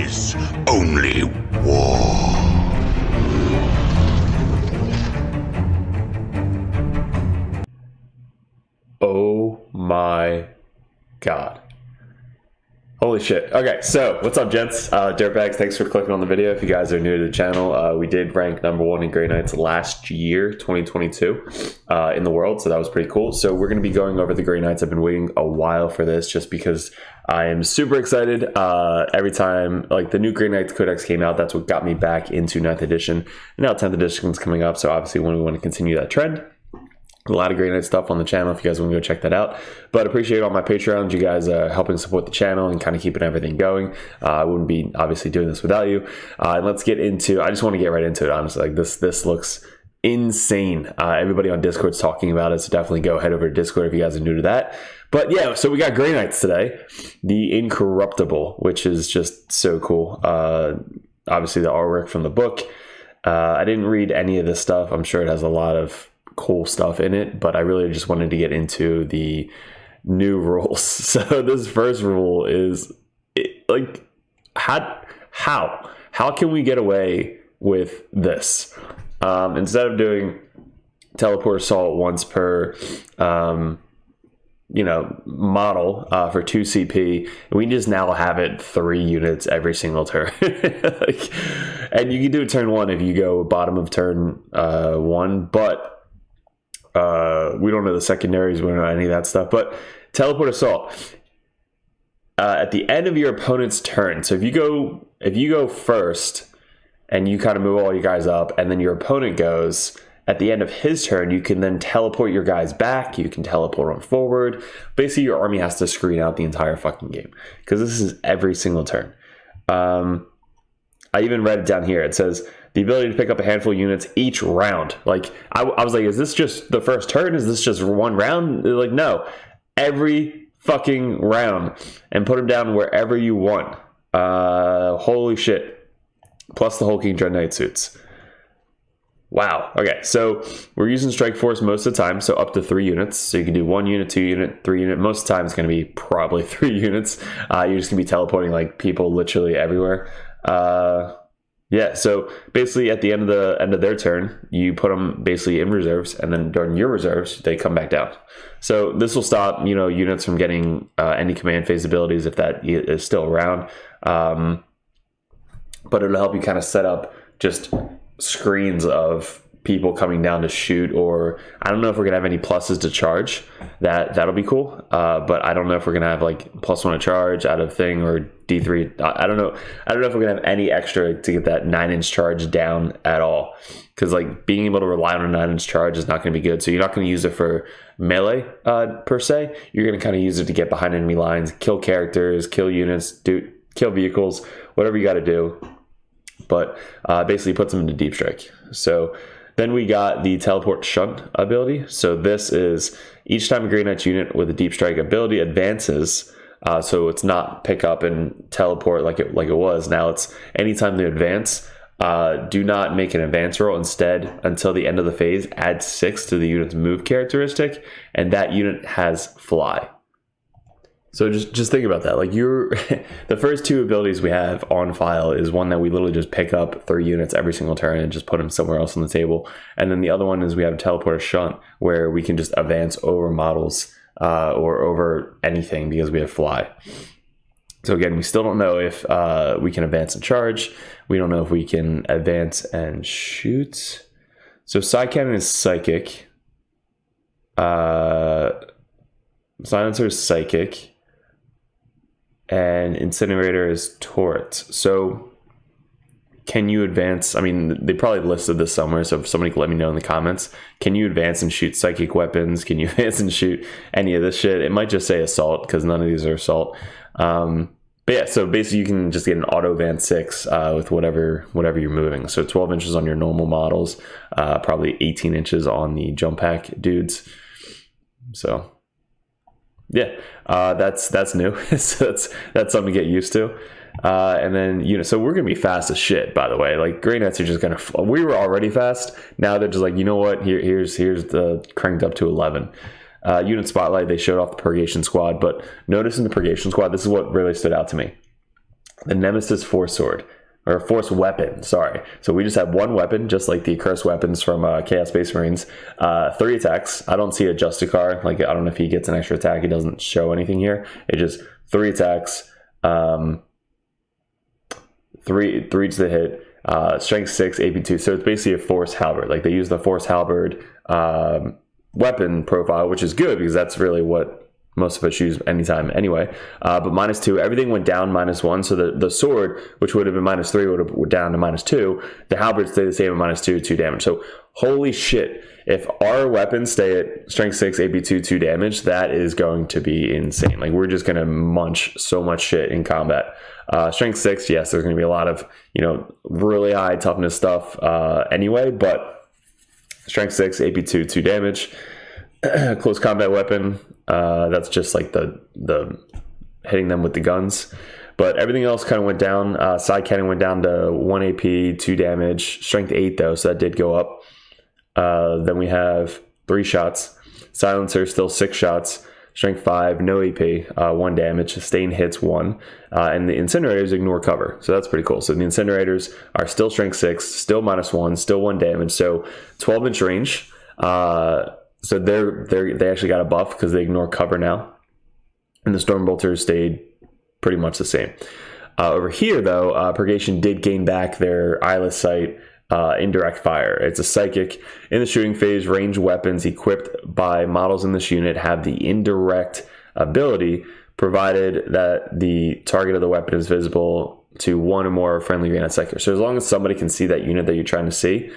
is only war. Oh my god. Holy shit. Okay, so what's up, gents? Dirtbags, thanks for clicking on the video. If you guys are new to the channel, we did rank #1 in Grey Knights last year, 2022, in the world, so that was pretty cool. So we're going to be going over the Grey Knights. I've been waiting a while for this just because I am super excited. Every time, like, the new Grey Knights Codex came out, that's what got me back into 9th edition. And now 10th edition is coming up, so obviously we want to continue that trend. A lot of Grey Knight stuff on the channel if you guys want to go check that out. But appreciate all my Patreons, you guys helping support the channel and kind of keeping everything going. I wouldn't be obviously doing this without you. And let's get into, I just want to get right into it, honestly. Like, this looks insane. Everybody on Discord's talking about it, so definitely go head over to Discord if you guys are new to that. But yeah, so we got Grey Knights today. The Incorruptible, which is just so cool. Obviously the artwork from the book. I didn't read any of this stuff. I'm sure it has a lot of cool stuff in it, but I really just wanted to get into the new rules. So this first rule is like, how can we get away with this? Instead of doing teleport assault once per model for 2 CP, we just now have it 3 units every single turn. And you can do it turn 1 if you go bottom of turn 1, but we don't know the secondaries, we don't know any of that stuff. But teleport assault at the end of your opponent's turn. So if you go first and you kind of move all you guys up, and then your opponent goes at the end of his turn, you can then teleport your guys back. You can teleport on forward. Basically, your army has to screen out the entire fucking game because this is every single turn. I even read it down here. It says the ability to pick up a handful of units each round. Like, I was like, is this just the first turn? Is this just one round? They're like, no, every fucking round, and put them down wherever you want. Holy shit. Plus the Hulking Dread Knight suits. Wow. Okay, so we're using Strike Force most of the time, so up to 3 units. So you can do 1 unit, 2 unit, 3 unit. Most of the time it's going to be probably 3 units. You're just going to be teleporting like people literally everywhere. Yeah, so basically at the end of their turn, you put them basically in reserves, and then during your reserves, they come back down. So this will stop, units from getting any command phase abilities if that is still around. But it'll help you kind of set up just screens of people coming down to shoot, or I don't know if we're gonna have any pluses to charge. That'll be cool, but I don't know if we're gonna have like +1 to charge out of thing, or D3. I don't know if we're gonna have any extra to get that 9-inch charge down at all, because like being able to rely on a 9-inch charge is not going to be good. So you're not going to use it for melee per se. You're going to kind of use it to get behind enemy lines, kill characters, kill units, kill vehicles, whatever you got to do. But basically puts them into deep strike. So then we got the teleport shunt ability. So this is each time a Grey Knights unit with a deep strike ability advances. So it's not pick up and teleport like it was. Now it's anytime they advance, do not make an advance roll. Instead, until the end of the phase, add 6 to the unit's move characteristic, and that unit has fly. So just think about that. Like, the first 2 abilities we have on file is one that we literally just pick up 3 units every single turn and just put them somewhere else on the table. And then the other one is we have teleport shunt, where we can just advance over models or over anything because we have fly. So again, we still don't know if we can advance and charge. We don't know if we can advance and shoot. So side cannon is psychic. Silencer is psychic. And incinerator is turret. So can you advance? I mean, they probably listed this somewhere, so if somebody can let me know in the comments. Can you advance and shoot psychic weapons? Can you advance and shoot any of this shit? It might just say assault, because none of these are assault. But yeah, so basically you can just get an auto advance 6 with whatever you're moving. So 12 inches on your normal models, probably 18 inches on the jump pack dudes. So yeah, that's new. So that's something to get used to. And then, so we're going to be fast as shit, by the way. Like, Grey Knights are just going to, we were already fast. Now they're just like, you know what? Here's the cranked up to 11. Unit Spotlight, they showed off the Purgation squad, but notice in the Purgation squad, this is what really stood out to me. the Nemesis Force Sword, or Force Weapon, sorry. So we just have one weapon, just like the cursed weapons from Chaos Space Marines. 3 attacks. I don't see a Justicar. Like, I don't know if he gets an extra attack. He doesn't show anything here. It just 3 attacks, 3 to the hit, strength 6, AP 2. So it's basically a Force Halberd. Like, they use the Force Halberd weapon profile, which is good because that's really what most of us use anytime anyway. But -2, everything went down -1. So the sword, which would have been -3, would have went down to -2. The halberd stayed the same at -2, 2 damage. So holy shit, if our weapons stay at strength 6, AP 2, 2 damage, that is going to be insane. Like, we're just going to munch so much shit in combat. Strength 6, yes, there's going to be a lot of, really high toughness stuff anyway, but strength 6, AP 2, 2 damage. Close combat weapon, that's just like the hitting them with the guns, but everything else kind of went down. Side cannon went down to 1 AP, 2 damage, strength 8 though, so that did go up. Then we have 3 shots. Silencer still 6 shots, strength 5, no AP, 1 damage, sustain hits 1, and the incinerators ignore cover, so that's pretty cool. So the incinerators are still strength 6, still -1, still 1 damage, so 12-inch range. So they actually got a buff because they ignore cover now, and the Stormbolters stayed pretty much the same. Over here, though, Purgation did gain back their eyeless sight, indirect fire. It's a psychic. In the shooting phase, ranged weapons equipped by models in this unit have the indirect ability, provided that the target of the weapon is visible to 1 or more friendly granite psychics. So as long as somebody can see that unit that you're trying to see,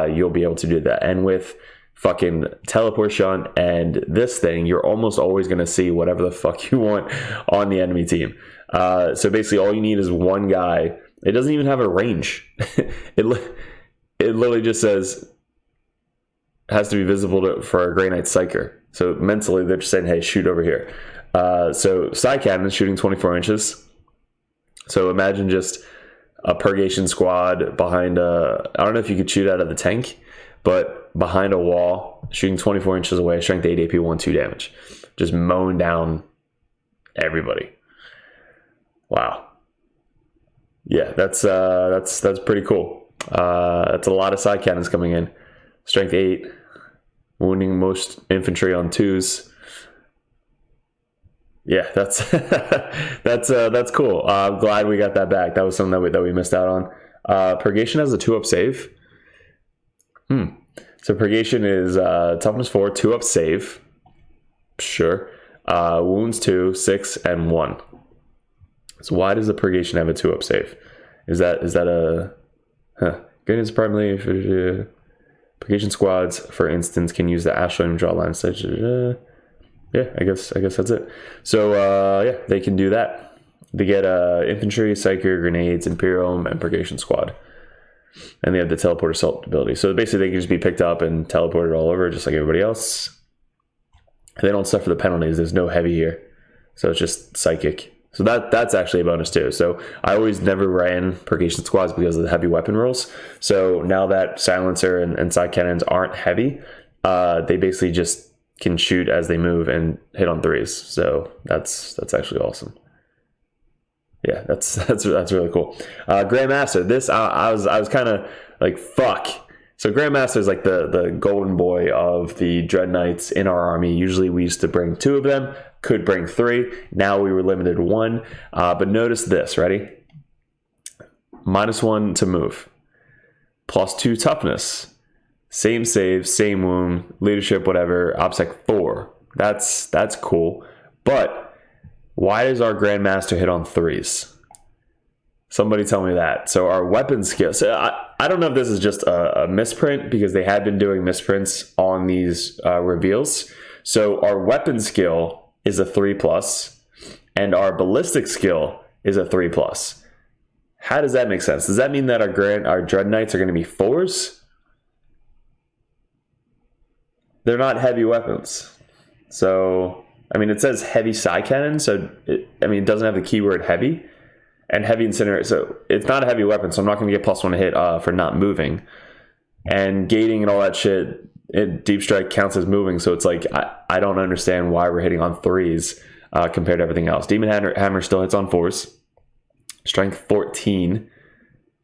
you'll be able to do that. And with fucking teleport shunt and this thing, you're almost always going to see whatever the fuck you want on the enemy team. So basically all you need is one guy. It doesn't even have a range. It literally just says has to be visible for a Grey Knight Psyker. So mentally they're just saying, hey, shoot over here. So side cannon is shooting 24 inches. So imagine just a Purgation squad behind I don't know if you could shoot out of the tank, but behind a wall, shooting 24 inches away, strength 8, AP 1, 2 damage. Just mowing down everybody. Wow. Yeah, that's pretty cool. That's a lot of side cannons coming in. Strength 8, wounding most infantry on 2s. Yeah, that's that's cool. I'm glad we got that back. That was something that we missed out on. Purgation has a 2-up save. So Purgation is toughness 4, 2-up save. Sure. Wounds 2, 6, and 1. So why does the Purgation have a 2-up save? Is that a Greatness primarily for Purgation squads, for instance, can use the astral image draw line such. Yeah, I guess that's it. So yeah, they can do that. They get infantry, psyker, grenades, Imperium, and Purgation squad. And they have the teleport assault ability. So basically they can just be picked up and teleported all over just like everybody else. They don't suffer the penalties. There's no heavy here. So it's just psychic. So that's actually a bonus too. So I always never ran Purgation squads because of the heavy weapon rules. So now that silencer and side cannons aren't heavy, they basically just can shoot as they move and hit on 3s. So that's actually awesome. Yeah, that's really cool. Grandmaster, this I was kind of like, fuck. So Grandmaster is like the golden boy of the Dread Knights in our army. Usually we used to bring 2 of them, could bring 3. Now we were limited to 1. But notice this, ready? -1 to move, +2 toughness, same save, same wound, leadership, whatever, OPSEC 4. That's cool. But why does our Grandmaster hit on 3s? Somebody tell me that. So our weapon skill. So I don't know if this is just a misprint because they had been doing misprints on these reveals. So our weapon skill is a 3+, and our ballistic skill is a 3+. How does that make sense? Does that mean that our Dread Knights are going to be 4s? They're not heavy weapons. So I mean, it says heavy side cannon, so it doesn't have the keyword heavy, and heavy incinerator. So it's not a heavy weapon, so I'm not going to get +1 to hit for not moving. And gating and all that shit, deep strike counts as moving, so it's like I don't understand why we're hitting on 3s compared to everything else. Demon Hammer still hits on 4s. strength 14.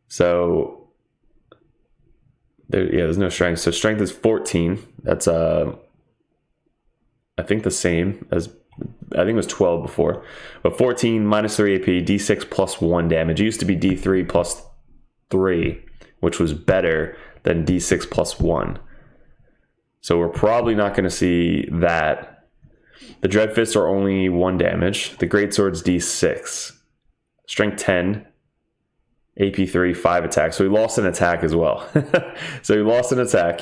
So there's no strength. So strength is 14. That's I think the same as, I think it was 12 before, but 14 minus 3 AP, D6 plus 1 damage. It used to be D3 plus 3, which was better than D6 plus 1. So we're probably not going to see that. The Dread Fists are only 1 damage. The Greatsword's D6. Strength 10, AP 3, 5 attacks. So we lost an attack as well. So we lost an attack.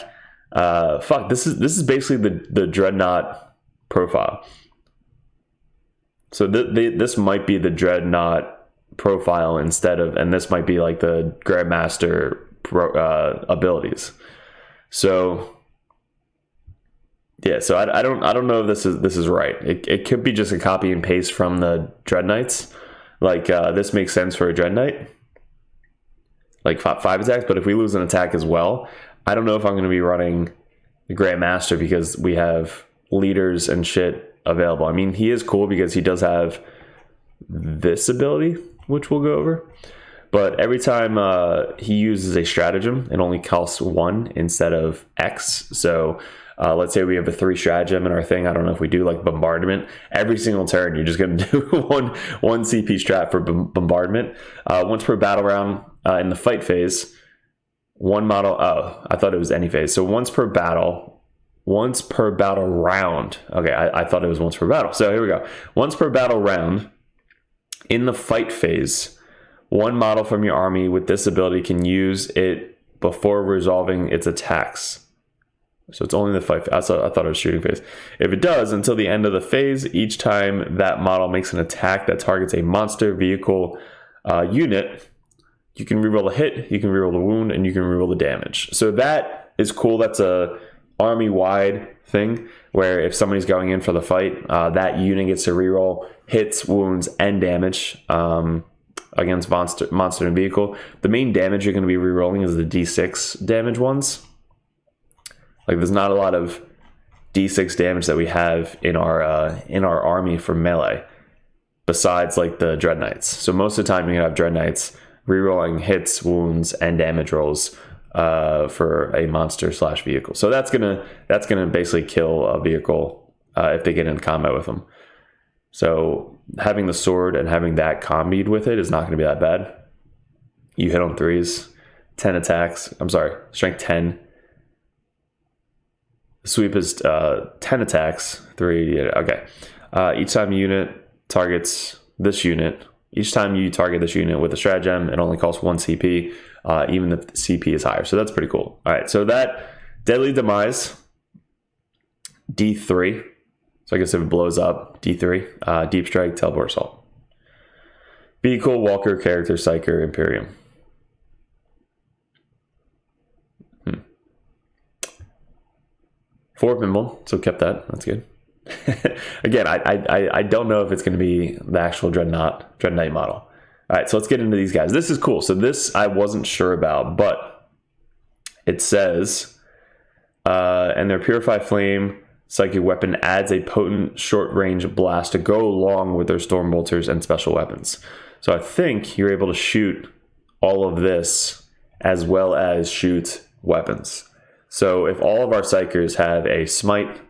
Fuck, this is basically the Dreadnought profile. So this might be the Dreadnought profile instead of, and this might be like the Grandmaster abilities. So yeah, so I don't know if this is right. It could be just a copy and paste from the Dread Knights. Like this makes sense for a Dread Knight, like 5 attacks. But if we lose an attack as well, I don't know if I'm going to be running the Grandmaster because we have leaders and shit available. I mean, he is cool because he does have this ability, which we'll go over. But every time he uses a stratagem, it only costs 1 instead of X. So let's say we have a 3 stratagem in our thing. I don't know if we do like bombardment. Every single turn, you're just going to do one CP strat for bombardment. Once per battle round in the fight phase, 1 model. Oh, I thought it was any phase. So once per battle round. Okay, I thought it was once per battle. So here we go. Once per battle round in the fight phase, 1 model from your army with this ability can use it before resolving its attacks. So it's only the fight phase. I thought it was shooting phase. If it does, until the end of the phase, each time that model makes an attack that targets a monster, vehicle, unit, you can reroll the hit, you can reroll the wound, and you can reroll the damage. So that is cool. That's a army-wide thing where if somebody's going in for the fight, that unit gets to reroll hits, wounds, and damage against monster and vehicle. The main damage you're going to be rerolling is the D6 damage ones. Like there's not a lot of D6 damage that we have in our army for melee, besides like the Dread Knights. So most of the time you're gonna have Dread Knights rerolling hits, wounds, and damage rolls for a monster / vehicle. So that's gonna basically kill a vehicle if they get in combat with them. So having the sword and having that combied with it is not gonna be that bad. You hit on 3s, 10 attacks. I'm sorry, strength 10. The sweep is 10 attacks, 3. Okay. Each time a unit targets this unit, each time you target this unit with a stratagem, it only costs 1 CP, even if the CP is higher. So that's pretty cool. All right. So that Deadly Demise, D3. So I guess if it blows up, D3. Deep Strike, Teleport Assault. Vehicle, Walker, Character, Psyker, Imperium. 4 Mimble, so kept that. That's good. Again, I don't know if it's going to be the actual Dread Knight model. All right, so let's get into these guys. This is cool. So this I wasn't sure about, but it says, and their Purify Flame psychic weapon adds a potent short-range blast to go along with their Storm Bolters and special weapons. So I think you're able to shoot all of this as well as shoot weapons. So if all of our Psychers have a Smite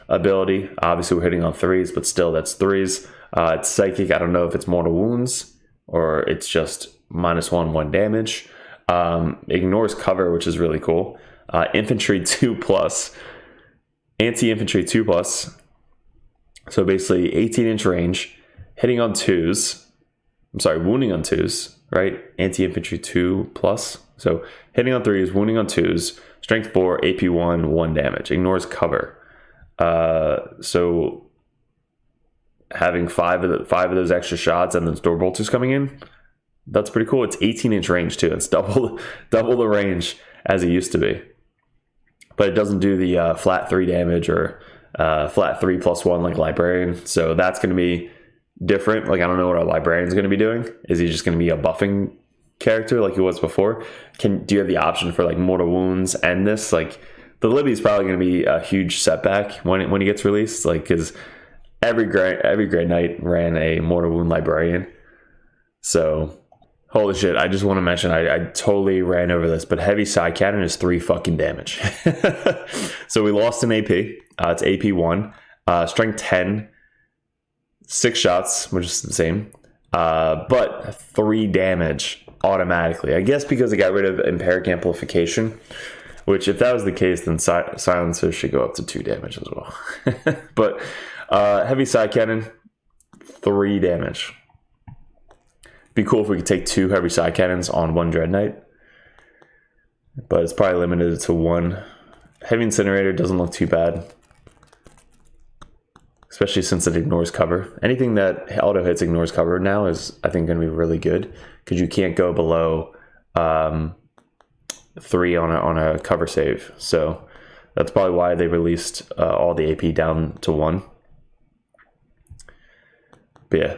ability, obviously we're hitting on 3s, but still that's 3s. It's Psychic. I don't know if it's Mortal Wounds or it's just -1 damage. Ignores cover, which is really cool. Infantry 2+, Anti-Infantry 2+. So basically 18-inch range, hitting on 2s. I'm sorry, wounding on 2s, right? Anti-Infantry 2+. So hitting on 3s, wounding on 2s. Strength 4, AP 1, 1 damage. Ignores cover. So having 5 of those extra shots and then Storm Bolters coming in, that's pretty cool. It's 18-inch range too. It's double the range as it used to be. But it doesn't do the flat 3 damage or flat 3 + 1 like Librarian. So that's going to be different. Like I don't know what our Librarian's going to be doing. Is he just going to be a buffing character like he was before? Do you have the option for like Mortal Wounds and this? Like the Libby is probably going to be a huge setback when he gets released, like because every Grey Knight ran a Mortal Wound Librarian. So Holy shit, I just want to mention, I totally ran over this, but heavy side cannon is 3 fucking damage. So we lost an AP. It's AP 1. Strength 10. 6 shots, which is the same. But 3 damage automatically. I guess because it got rid of Empiric Amplification, which if that was the case, then Silencer should go up to 2 damage as well. But heavy side cannon, 3 damage. Be cool if we could take 2 heavy side cannons on 1 Dread Knight, but it's probably limited to 1. Heavy Incinerator doesn't look too bad, especially since it ignores cover. Anything that auto hits ignores cover now is, I think, going to be really good, because you can't go below 3 on a cover save. So that's probably why they released all the AP down to 1. But yeah.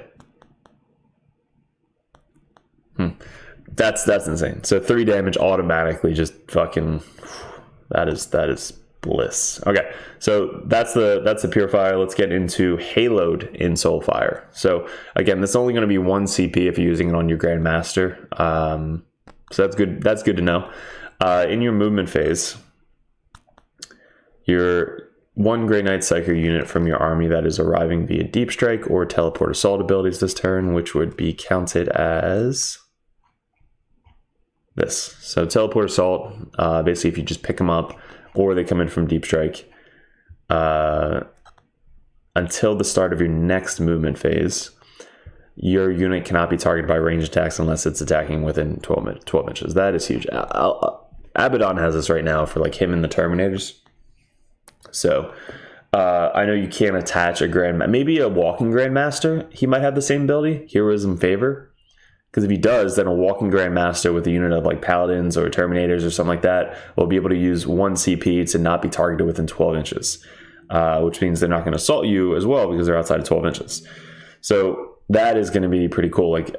That's insane. So 3 damage automatically, just fucking, that is bliss. Okay, so that's the Purifier. Let's get into Haloed in Soulfire. So again, this is only going to be 1 CP if you're using it on your Grandmaster. So that's good to know. In your movement phase, your 1 Grey Knight Psyker unit from your army that is arriving via Deep Strike or Teleport Assault abilities this turn, which would be counted as this. So Teleport Assault, basically if you just pick them up or they come in from Deep Strike, until the start of your next movement phase, your unit cannot be targeted by range attacks unless it's attacking within 12 inches. That is huge. Abaddon has this right now for like him and the Terminators. So I know you can't attach maybe a Walking Grandmaster. He might have the same ability, Heroism Favor. Because if he does, then a Walking Grandmaster with a unit of like Paladins or Terminators or something like that will be able to use 1 CP to not be targeted within 12 inches. Which means they're not going to assault you as well because they're outside of 12 inches. So that is going to be pretty cool. Like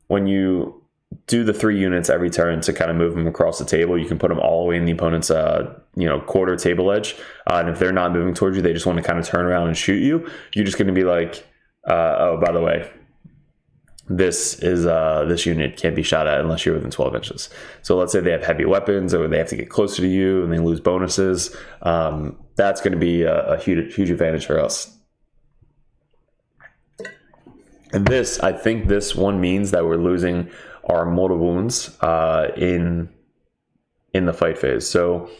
when you do the 3 units every turn to kind of move them across the table, you can put them all the way in the opponent's quarter table edge. And if they're not moving towards you, they just want to kind of turn around and shoot you. You're just going to be like, oh, by the way, this unit can't be shot at unless you're within 12 inches. So let's say they have heavy weapons or they have to get closer to you and they lose bonuses. That's going to be a huge advantage for us. And I think this one means that we're losing our mortal wounds in the fight phase. So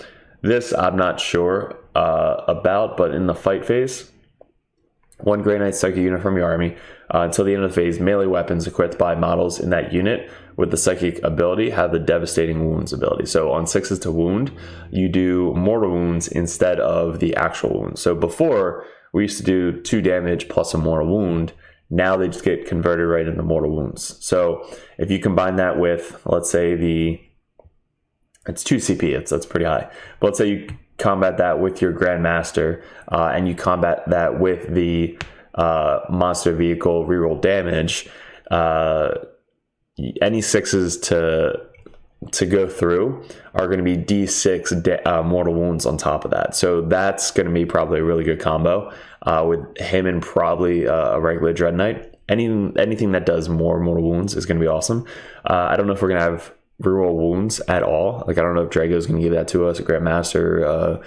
this I'm not sure about, but in the fight phase, 1 Grey Knight Psychic unit from your army until the end of the phase, melee weapons equipped by models in that unit with the psychic ability have the devastating wounds ability. So on 6s to wound, you do mortal wounds instead of the actual wounds. So before we used to do 2 damage plus a mortal wound. Now they just get converted right into mortal wounds. So if you combine that with, let's say it's 2 CP, that's pretty high. But let's say you combat that with your Grandmaster, and you combat that with the monster vehicle reroll damage. Any 6s to go through are going to be D6 mortal wounds on top of that. So that's going to be probably a really good combo with him and probably a regular Dread Knight. Anything that does more mortal wounds is going to be awesome. I don't know if we're going to have reroll wounds at all. Like I don't know if Drago's going to give that to us, a Grandmaster,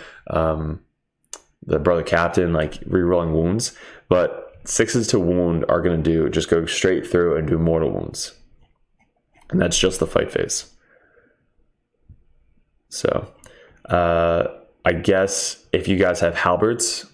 the Brother Captain, like rerolling wounds. But 6s to wound are going to just go straight through and do mortal wounds. And that's just the fight phase. So, I guess if you guys have halberds,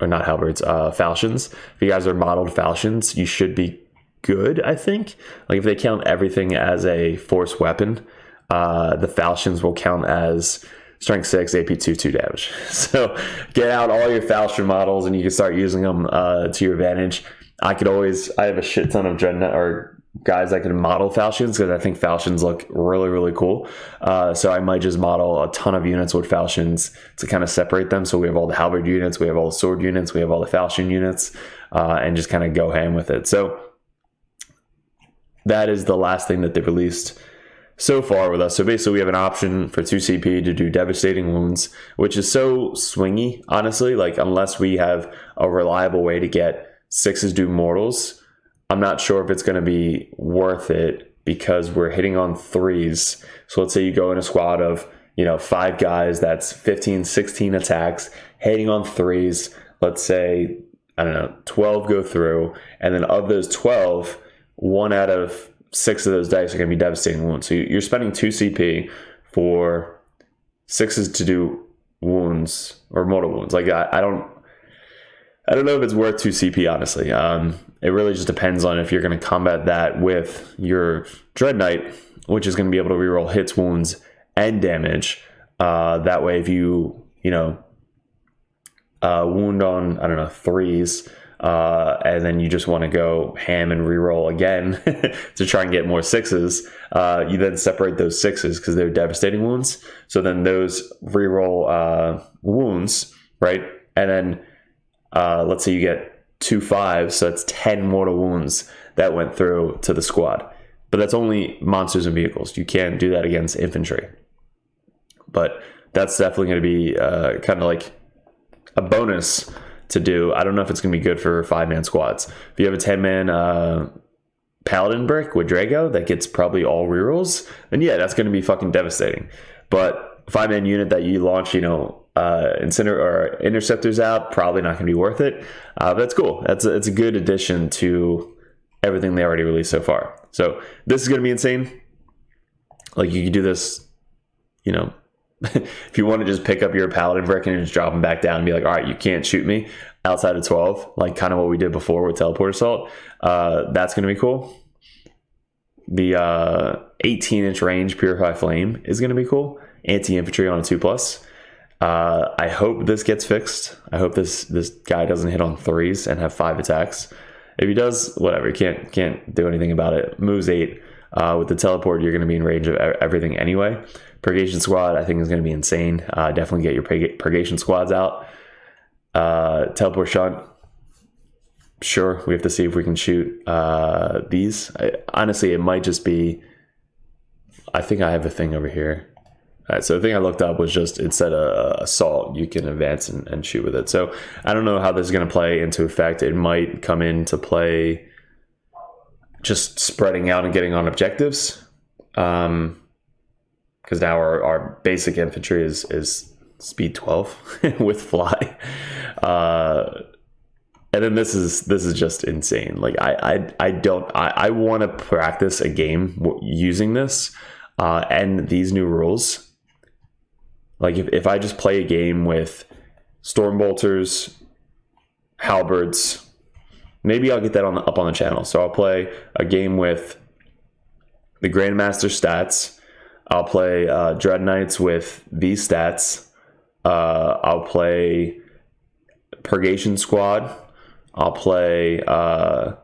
or not halberds, falchions, if you guys are modeled falchions, you should be good, I think. Like if they count everything as a force weapon, the falchions will count as strength 6, AP 2 damage. So get out all your falchion models and you can start using them to your advantage. I have a shit ton of Dreadnought or guys that can model falchions because I think falchions look really, really cool. So I might just model a ton of units with falchions to kind of separate them. So we have all the halberd units, we have all the sword units, we have all the falchion units, and just kind of go ham with it. So that is the last thing that they released so far with us. So basically we have an option for 2 CP to do devastating wounds, which is so swingy, honestly. Like unless we have a reliable way to get 6s do mortals, I'm not sure if it's going to be worth it because we're hitting on 3s. So let's say you go in a squad of, 5 guys, that's 15, 16 attacks, hitting on 3s. Let's say, 12 go through. And then of those 12, 1 out of 6 of those dice are going to be devastating wounds. So you're spending 2 CP for 6s to do wounds or mortal wounds. Like I don't know if it's worth 2 CP, honestly. It really just depends on if you're going to combat that with your Dread Knight, which is going to be able to reroll hits, wounds, and damage. That way, if you wound on 3s, and then you just want to go ham and reroll again to try and get more 6s, you then separate those 6s because they're devastating wounds. So then those reroll wounds, right? And then let's say you get 2 5s, so that's 10 mortal wounds that went through to the squad. But that's only monsters and vehicles. You can't do that against infantry. But that's definitely going to be kind of like a bonus to do. I don't know if it's going to be good for 5-man squads. If you have a 10-man paladin brick with Drago that gets probably all rerolls, then yeah, that's going to be fucking devastating. But 5-man unit that you launch, interceptors out, probably not going to be worth it. But that's cool. It's a good addition to everything they already released so far. So this is going to be insane. Like you can do this, if you want to just pick up your paladin brick and just drop them back down and be like, all right, you can't shoot me outside of 12, like kind of what we did before with teleport assault. That's going to be cool. The 18-inch range Purify Flame is going to be cool. Anti-infantry on a 2+. I hope this gets fixed. I hope this guy doesn't hit on 3s and have 5 attacks. If he does, whatever. You can't do anything about it. Moves 8. With the teleport, you're going to be in range of everything anyway. Purgation squad, I think, is going to be insane. Definitely get your Purgation squads out. Teleport Shunt. Sure, we have to see if we can shoot these. Honestly, it might just be... I think I have a thing over here. All right, so the thing I looked up was just, it said assault, you can advance and shoot with it. So I don't know how this is going to play into effect. It might come into play just spreading out and getting on objectives. Because now our basic infantry is speed 12 with fly. And then this is just insane. Like I want to practice a game using this and these new rules. Like if I just play a game with Stormbolters, Halberds, maybe I'll get that up on the channel. So I'll play a game with the Grandmaster stats. I'll play Dread Knights with these stats. I'll play Purgation Squad. I'll play the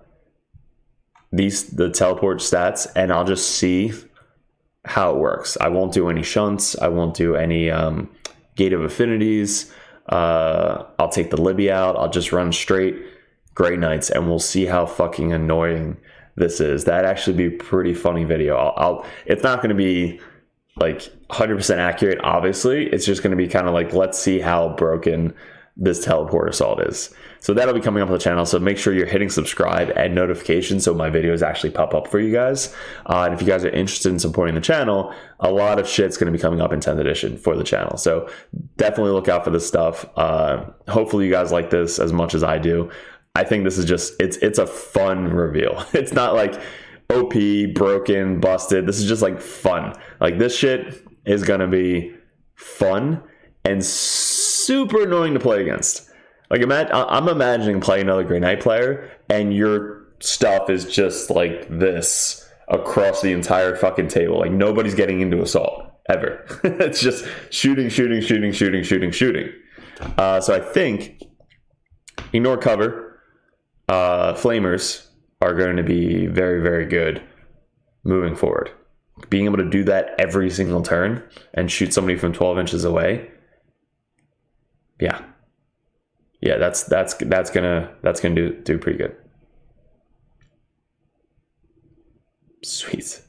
teleport stats, and I'll just see how it works. I won't do any shunts. I won't do any Gate of Affinities. I'll take the Libby out. I'll just run straight Grey Knights, and we'll see how fucking annoying this is. That'd actually be a pretty funny video. It's not going to be like 100% accurate, obviously. It's just going to be kind of like, let's see how broken this teleport assault is. So that'll be coming up on the channel. So make sure you're hitting subscribe and notifications so my videos actually pop up for you guys. And if you guys are interested in supporting the channel, a lot of shit's going to be coming up in 10th edition for the channel. So definitely look out for this stuff. Hopefully you guys like this as much as I do. I think this is just, it's a fun reveal. It's not like OP, broken, busted. This is just like fun. Like this shit is going to be fun and super annoying to play against. Like I'm imagining playing another Grey Knight player and your stuff is just like this across the entire fucking table. Like nobody's getting into assault ever. It's just shooting. So I think ignore cover. Flamers are going to be very, very good moving forward. Being able to do that every single turn and shoot somebody from 12 inches away. Yeah, that's gonna do pretty good. Sweet.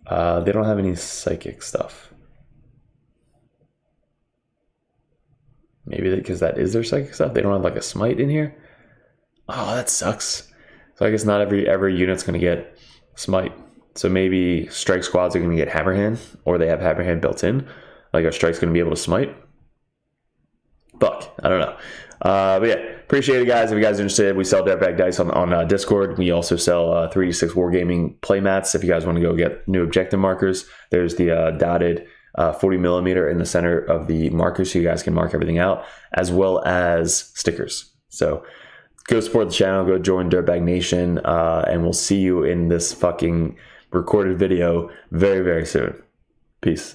They don't have any psychic stuff. Maybe because that is their psychic stuff. They don't have like a smite in here. Oh, that sucks. So So I guess not every unit's going to get smite. So maybe strike squads are going to get hammerhand, or they have hammerhand built in. Like our strike's going to be able to smite. Fuck, I don't know. But yeah, appreciate it, guys. If you guys are interested, we sell Dirtbag Dice on Discord. We also sell 3d6 Wargaming playmats. If you guys want to go get new objective markers, there's the dotted 40 millimeter in the center of the marker, so you guys can mark everything out, as well as stickers. So go support the channel, go join Dirtbag Nation, and we'll see you in this fucking recorded video very, very soon. Peace.